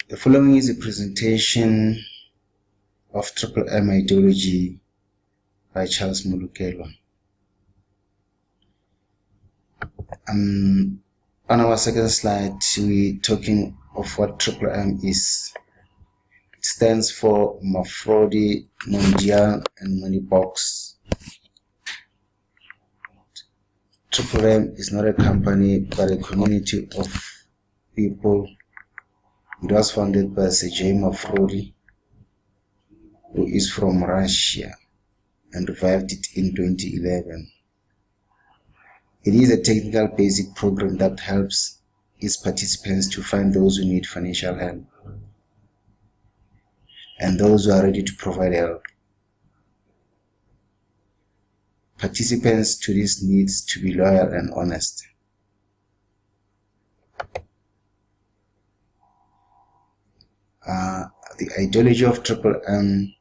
The following is a presentation of Triple M ideology by Charles Molukelwa. On our second slide, we're talking of what Triple M is. It stands for Maufrode, Mondial, and Moneybox. Triple M is not a company but a community of people. It was founded by Sergei Maufrode, who is from Russia, and revived it in 2011. It is a technical basic program that helps its participants to find those who need financial help and those who are ready to provide help. Participants to this needs to be loyal and honest. The ideology of Triple M.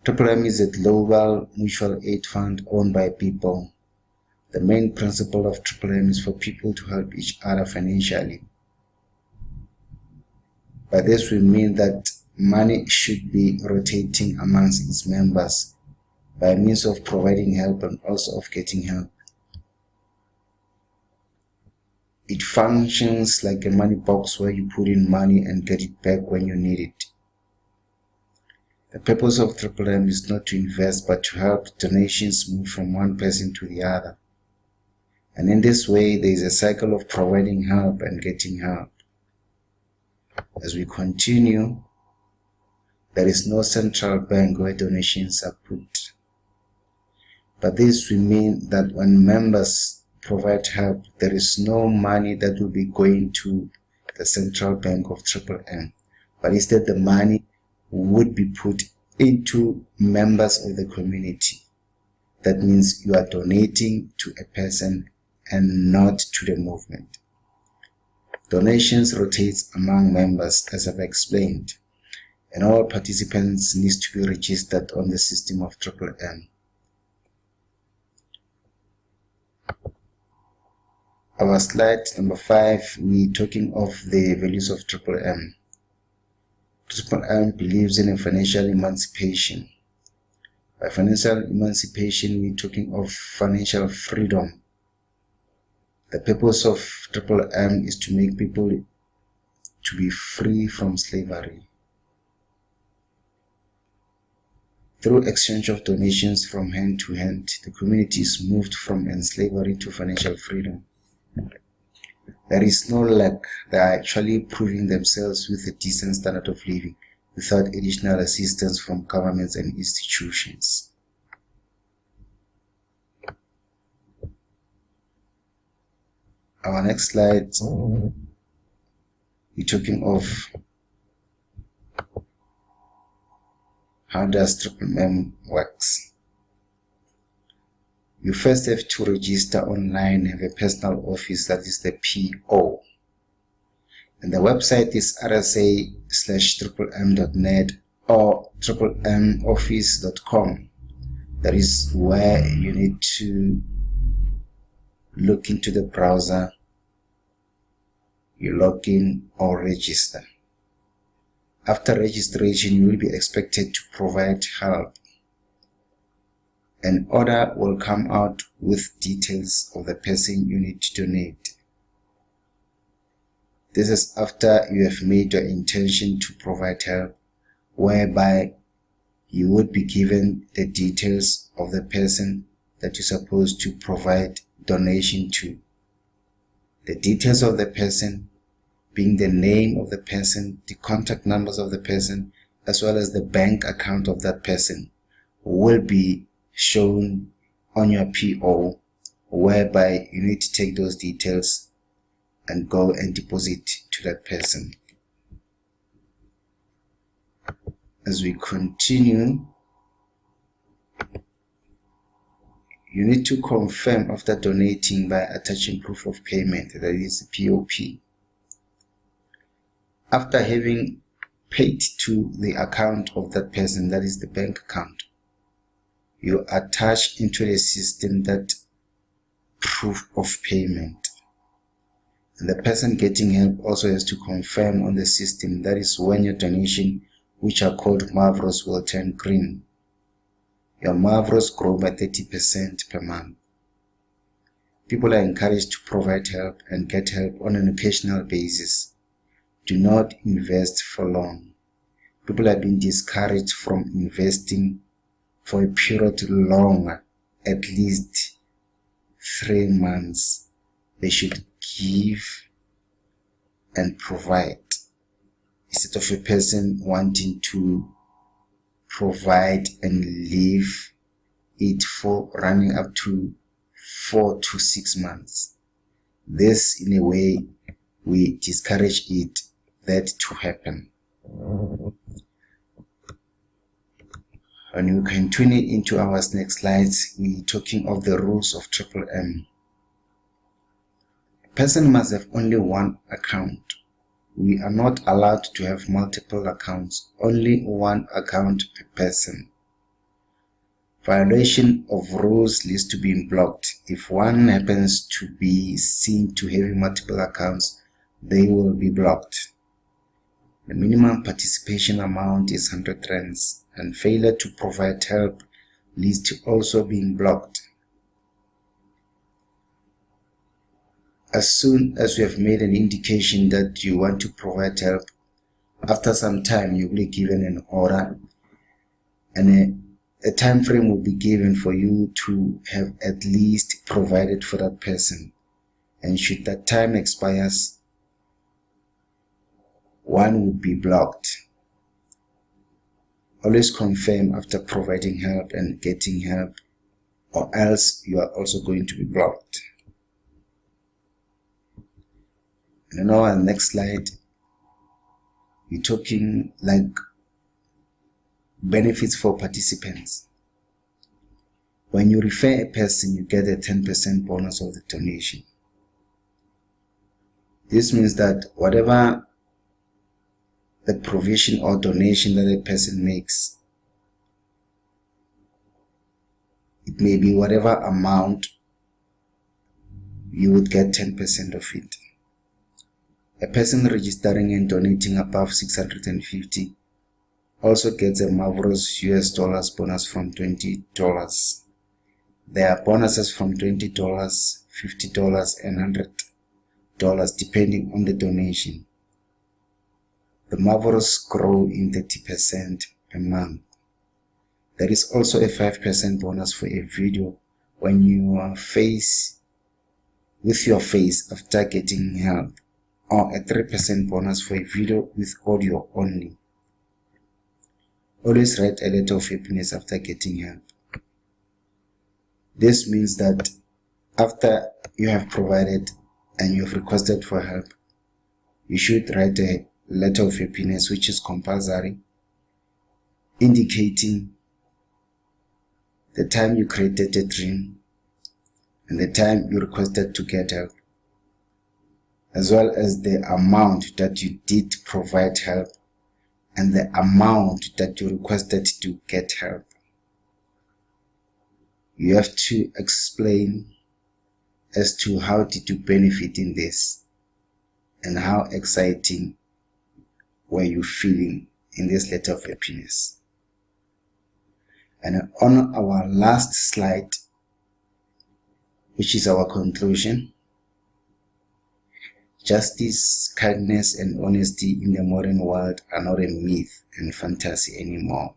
Triple M is a global mutual aid fund owned by people. The main principle of Triple M is for people to help each other financially. By this we mean that money should be rotating amongst its members by means of providing help and also of getting help. It functions like a money box where you put in money and get it back when you need it. The purpose of Triple M is not to invest but to help donations move from one person to the other. And in this way, there is a cycle of providing help and getting help. As we continue, there is no central bank where donations are put. By this we mean that when members provide help, there is no money that will be going to the central bank of Triple M, but instead the money would be put into members of the community. That means you are donating to a person and not to the movement. Donations rotate among members, as I've explained, and all participants need to be registered on the system of Triple M. Our slide number 5, we're talking of the values of Triple M. Triple M believes in a financial emancipation. By financial emancipation, we're talking of financial freedom. The purpose of Triple M is to make people to be free from slavery. Through exchange of donations from hand to hand, the community is moved from slavery to financial freedom. There is no lack. They are actually proving themselves with a decent standard of living without additional assistance from governments and institutions. Our next slide, we're talking of how does Triple M works. You first have to register online, have a personal office, that is the PO. And the website is rsa/triplem.net or triplemoffice.com. That is where you need to look into the browser, you log in or register. After registration, you will be expected to provide help. An order will come out with details of the person you need to donate. This is after you have made your intention to provide help, whereby you would be given the details of the person that you're supposed to provide donation to. The details of the person being the name of the person, the contact numbers of the person, as well as the bank account of that person will be shown on your PO, whereby you need to take those details and go and deposit to that person. As we continue, you need to confirm after donating by attaching proof of payment, that is the POP. After having paid to the account of that person, that is the bank account, you attach into the system that proof of payment. And the person getting help also has to confirm on the system. That is when your donation, which are called Mavros, will turn green. Your Mavros grow by 30% per month. People are encouraged to provide help and get help on an occasional basis. Do not invest for long. People have been discouraged from investing for a period longer, at least 3 months. They should give and provide, instead of a person wanting to provide and leave it for running up to 4 to 6 months. This, in a way, we discourage that to happen. And we can tune it into our next slides. We're talking of the rules of Triple M. A person must have only one account. We are not allowed to have multiple accounts, only one account per person. Violation of rules leads to being blocked. If one happens to be seen to have multiple accounts, they will be blocked. The minimum participation amount is 100 rands, and failure to provide help leads to also being blocked. As soon as you have made an indication that you want to provide help, after some time you will be given an order, and a time frame will be given for you to have at least provided for that person. And should that time expires, one would be blocked. Always confirm after providing help and getting help, or else you are also going to be blocked. And now on the next slide, we're talking like benefits for participants. When you refer a person, you get a 10% bonus of the donation. This means that whatever the provision or donation that a person makes, it may be whatever amount, you would get 10% of it. A person registering and donating above 650 also gets a marvelous US dollars bonus from $20. There are bonuses from $20, $50, and $100 depending on the donation. The marvelous grow in 30% per month. There is also a 5% bonus for a video when you face with your face after getting help, or a 3% bonus for a video with audio only. Always write a letter of happiness after getting help. This means that after you have provided and you have requested for help, you should write a letter of happiness, which is compulsory, indicating the time you created a dream and the time you requested to get help, as well as the amount that you did provide help and the amount that you requested to get help. You have to explain as to how did you benefit in this and how exciting were you feeling in this letter of happiness. And on our last slide, which is our conclusion, justice, kindness, and honesty in the modern world are not a myth and fantasy anymore.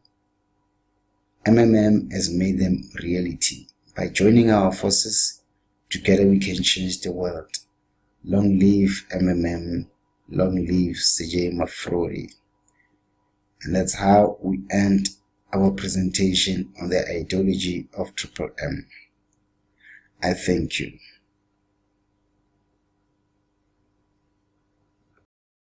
MMM has made them reality. By joining our forces, together we can change the world. Long live MMM, long live CJ Mafrori. And that's how we end our presentation on the ideology of Triple M. I thank you.